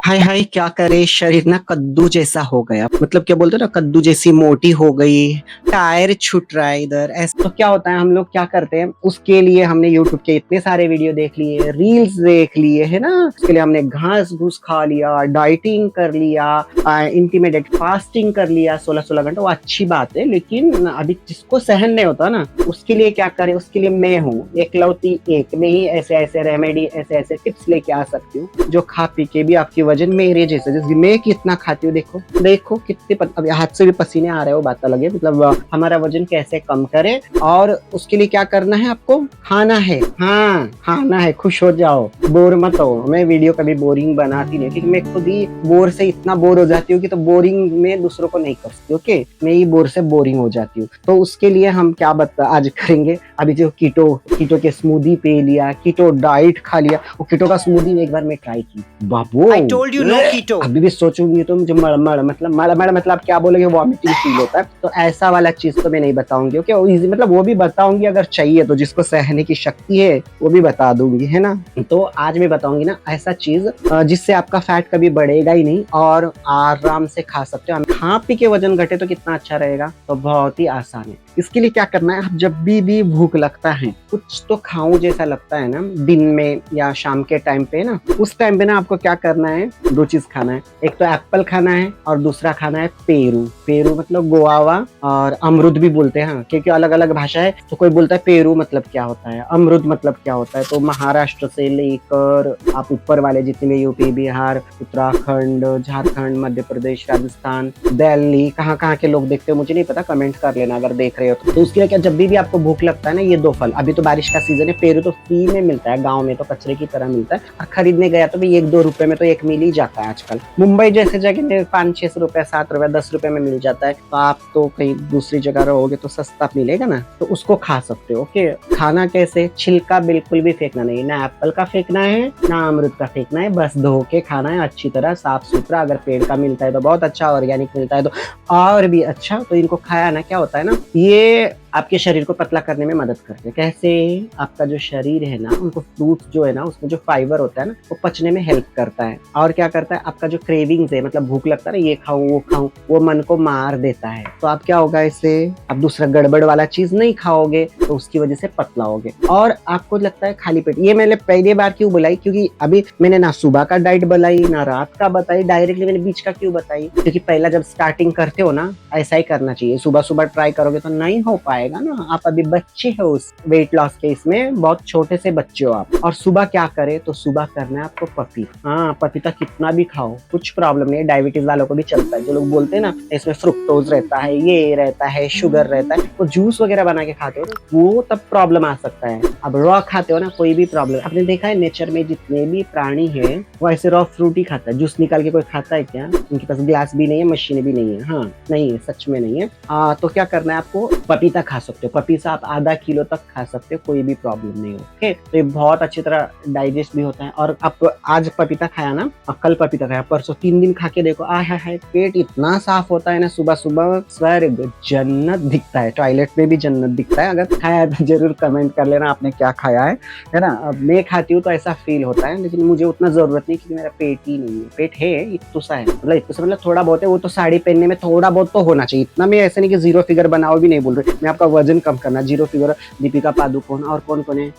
हाय हाय क्या करे, शरीर ना कद्दू जैसा हो गया। मतलब क्या बोलते हैं ना, कद्दू जैसी मोटी हो गई। टायर छूट रहा है इधर। ऐसा तो क्या होता है, हम लोग क्या करते हैं उसके लिए हमने यूट्यूब के इतने सारे वीडियो देख लिए, रील्स देख लिए है ना। उसके लिए हमने घास घूस खा लिया, डाइटिंग कर लिया, इंटरमिटेंट फास्टिंग कर लिया 16-16 घंटे। वो अच्छी बात है, लेकिन अभी जिसको सहन नहीं होता ना उसके लिए क्या करें। उसके लिए मैं हूँ एकलौती एक, मैं ही ऐसे ऐसे रेमेडी, ऐसे ऐसे टिप्स लेके आ सकती हूँ जो खा पी के भी आपकी वजन मेरे जैसे, जैसे मैं कितना खाती हूँ देखो देखो कितने अभी हाथ से भी पसीने आ रहे हो, बात अलग है। मतलब हमारा वजन कैसे कम करे। और उसके लिए क्या करना है, आपको खाना है। हाँ खाना है, खुश हो जाओ, बोर मत हो। मैं वीडियो कभी बोरिंग बनाती नहीं, क्योंकि मैं खुद ही बोर से इतना बोर हो जाती हूँ कि तो बोरिंग में दूसरों को नहीं कर सकती। ओके, मैं ही बोर से बोरिंग हो जाती हूँ। तो उसके लिए हम क्या बता आज करेंगे। अभी जो कीटो कीटो के स्मूदी पी लिया, कीटो डाइट खा लिया। वो कीटो का स्मूदी एक बार मैं ट्राई की, बाबू I told you no keto. अभी भी सोचूंगी तो मुझे मड़मड़ मतलब क्या बोलेंगे, वॉमिटिंग फील होता है। तो ऐसा वाला चीज तो मैं नहीं बताऊंगी। ओके, इजी मतलब वो भी बताऊंगी अगर चाहिए तो, जिसको सहने की शक्ति है वो भी बता दूंगी, है ना। तो आज मैं बताऊंगी ना ऐसा चीज जिससे आपका फैट कभी बढ़ेगा ही नहीं और आराम से खा सकते हो। खा पी के वजन घटे तो कितना अच्छा रहेगा। तो बहुत ही आसान है। इसके लिए क्या करना है, आप जब भी भूख लगता है, कुछ तो खाऊं जैसा लगता है ना, दिन में या शाम के टाइम पे ना, उस टाइम पे ना आपको क्या करना है, दो चीज खाना है। एक तो एप्पल खाना है और दूसरा खाना है पेरू। पेरू मतलब गोआवा, और अमरुद भी बोलते हैं। हाँ, क्योंकि अलग अलग भाषा है। तो कोई बोलता है पेरू मतलब क्या होता है, अमरुद मतलब क्या होता है। तो महाराष्ट्र से लेकर आप ऊपर वाले जितने भी यूपी, बिहार, उत्तराखंड, झारखंड, मध्य प्रदेश, राजस्थान, दिल्ली, कहाँ कहाँ के लोग देखते हो मुझे नहीं पता, कमेंट कर लेना अगर देख रहे हो तो उसके लिए क्या, जब भी आपको भूख लगता है ना, ये दो फल, अभी तो बारिश का सीजन है, पेरू तो फ्री में मिलता है, गाँव में तो कचरे की तरह मिलता है। और खरीदने गया तो भी 1-2 रुपए में तो एक मिल ही जाता है आजकल। मुंबई जैसे जगह में 5-6 रुपए, 7 रुपए, 10 रुपए में मिल जाता है। तो आप तो कहीं दूसरी जगह रहोगे तो सस्ता मिलेगा ना, तो उसको खा सकते हो। ओके, खाना कैसे, छिलका बिल्कुल भी फेंकना नहीं, ना एप्पल का फेंकना है ना अमरुद का फेंकना है, बस धो के खाना है अच्छी तरह, साफ सुथरा। अगर पेड़ का मिलता है तो बहुत अच्छा, ऑर्गेनिक मिलता है तो और भी अच्छा। तो इनको खाया ना, क्या होता है ना, ये आपके शरीर को पतला करने में मदद करते हैं। कैसे, आपका जो शरीर है ना, उनको फ्रूट्स जो है ना, उसमें जो फाइबर होता है ना, वो पचने में हेल्प करता है। और क्या करता है, आपका जो क्रेविंग्स है, मतलब भूख लगता है ना, ये खाऊं वो खाऊं, वो मन को मार देता है। तो आप क्या होगा, इससे आप दूसरा गड़बड़ वाला चीज नहीं खाओगे, तो उसकी वजह से पतला होगे। और आपको लगता है खाली पेट, ये मैंने पहली बार क्यों बुलाई, क्योंकि अभी मैंने ना सुबह का डाइट बताई ना रात का बताई, डायरेक्टली मैंने बीच का क्यों बताई, क्योंकि पहला जब स्टार्टिंग करते हो ना, ऐसा ही करना चाहिए। सुबह सुबह ट्राई करोगे तो नहीं हो पाएगा ना, आप अभी बच्चे हो उस वेट लॉस के, इसमें बहुत छोटे से बच्चे हो आप। और सुबह क्या करें, तो सुबह करना है आपको पपीता। हाँ, पपीता कितना भी खाओ, कुछ प्रॉब्लम नहीं है, डायबिटीज वालों को भी चलता है। जो लोग बोलते हैं ना इसमें फ्रुक्टोज रहता है, ये रहता है, शुगर रहता है, तो जूस वगैरह बना के खाते हो ना, वो तब प्रॉब्लम आ सकता है। अब रॉ खाते हो ना, कोई भी प्रॉब्लम। आपने देखा है नेचर में जितने भी प्राणी है वो ऐसे रॉ फ्रूट ही खाता है। जूस निकाल के कोई खाता है क्या? उनके पास ग्लास भी नहीं है, मशीन भी नहीं है। हाँ नहीं है, सच में नहीं है। तो क्या करना है आपको, पपीता खा सकते हो। पपीता आप आधा किलो तक खा सकते हो, कोई भी प्रॉब्लम नहीं हो। ओके, तो ये बहुत अच्छी तरह डाइजेस्ट भी होता है। और आप आज पपीता खाया ना, कल पपीता खाया, परसों 3 दिन खा के देखो, हाय पेट इतना साफ होता है ना, सुबह सुबह स्वर्ग जन्नत दिखता है, टॉयलेट में भी जन्नत दिखता है। अगर खाया है तो जरूर कमेंट कर लेना आपने क्या खाया है ना। अब मैं खाती हूँ तो ऐसा फील होता है, लेकिन मुझे उतना जरूरत नहीं, क्योंकि मेरा पेट ही नहीं है। पेट है इतना सा है, मतलब इतना सा मतलब थोड़ा बहुत है, वो तो साड़ी पहनने में थोड़ा बहुत तो होना चाहिए। इतना मैं ऐसे नहीं कि जीरो फिगर बनाओ भी नहीं बोल रही मैं, आपका वजन कम करना। जीरो फिगर दीपिका पादुकोण और कौन कौन है,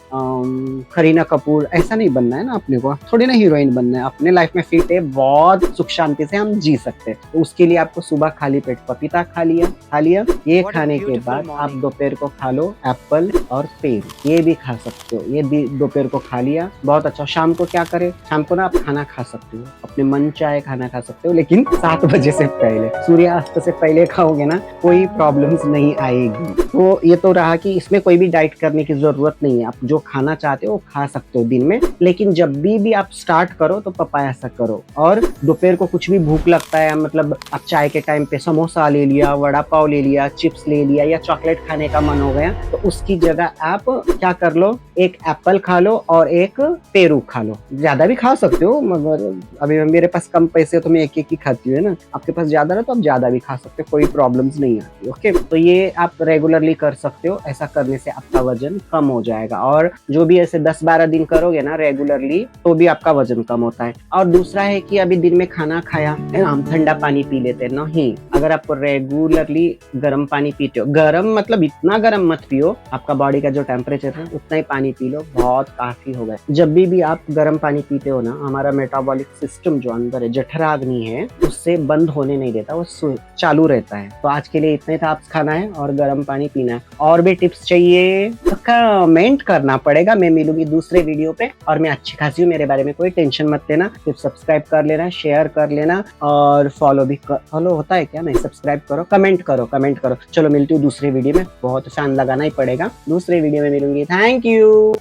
करीना कपूर, ऐसा नहीं बनना है ना अपने को, थोड़ी ना हीरोइन बनना है। अपने लाइफ में फिट है, बहुत सुख शांति से हम जी सकते हैं। तो उसके लिए आपको सुबह खाली पेट पपीता खा लिया। ये खाने के बाद आप दोपहर को खा लो एप्पल और पेरू, ये भी खा सकते हो। ये दोपहर को खा लिया, बहुत अच्छा। शाम को क्या करें, शाम को ना आप खाना खा सकते हो, अपने मन चाहे खाना खा सकते हो, लेकिन 7 बजे से पहले, सूर्यास्त से पहले खाओगे ना, कोई प्रॉब्लम्स नहीं आएगी। तो ये तो रहा कि इसमें कोई भी डाइट करने की जरूरत नहीं है। आप जो खाना चाहते हो खा सकते हो दिन में, लेकिन जब भी आप स्टार्ट करो तो पपाया सा करो। और दोपहर को कुछ भी भूख लगता है, मतलब आप चाय के टाइम पे समोसा ले लिया, वड़ा पाव ले लिया, चिप्स ले लिया, या चॉकलेट खाने का मन हो गया, तो उसकी जगह आप क्या कर लो, एक एप्पल खा लो और एक पेरू खा लो। ज्यादा भी खा सकते हो, मगर अभी मेरे पास कम पैसे तो मैं एक एक ही खाती हूँ ना। आपके पास ज्यादा ना तो आप ज्यादा भी खा सकते हो, कोई प्रॉब्लम्स नहीं आती। ओके, तो ये आप रेगुलरली रेगुलरली कर सकते हो, ऐसा करने से आपका वजन कम हो जाएगा। और जो भी ऐसे 10-12 दिन करोगे ना रेगुलरली, तो भी आपका वजन कम होता है। और दूसरा है कि अभी दिन में खाना खाया है ना, हम ठंडा पानी पी लेते हैं, नहीं, अगर आप रेगुलरली गर्म पानी पीते हो, गर्म मतलब इतना गर्म मत पियो, आपका बॉडी का जो टेम्परेचर है उतना ही पानी पी लो, बहुत काफी होगा। जब भी आप गर्म पानी पीते हो ना, हमारा मेटाबॉलिक सिस्टम जो अंदर है, जठराग्नि है, उससे बंद होने नहीं देता, वो चालू रहता है। तो आज के लिए इतने था, आप खाना है और गर्म पानी पीना है। और भी टिप्स चाहिए तो कमेंट करना पड़ेगा, मैं मिलूंगी दूसरे वीडियो पे। और मैं अच्छी खासी हूँ, मेरे बारे में कोई टेंशन मत लेना, सिर्फ सब्सक्राइब कर लेना, शेयर कर लेना और फॉलो भी फॉलो होता है क्या, नहीं, सब्सक्राइब करो, कमेंट करो, कमेंट करो। चलो मिलती हूँ दूसरे वीडियो में, बहुत फैन लगाना ही पड़ेगा, दूसरे वीडियो में मिलूंगी। Thank you.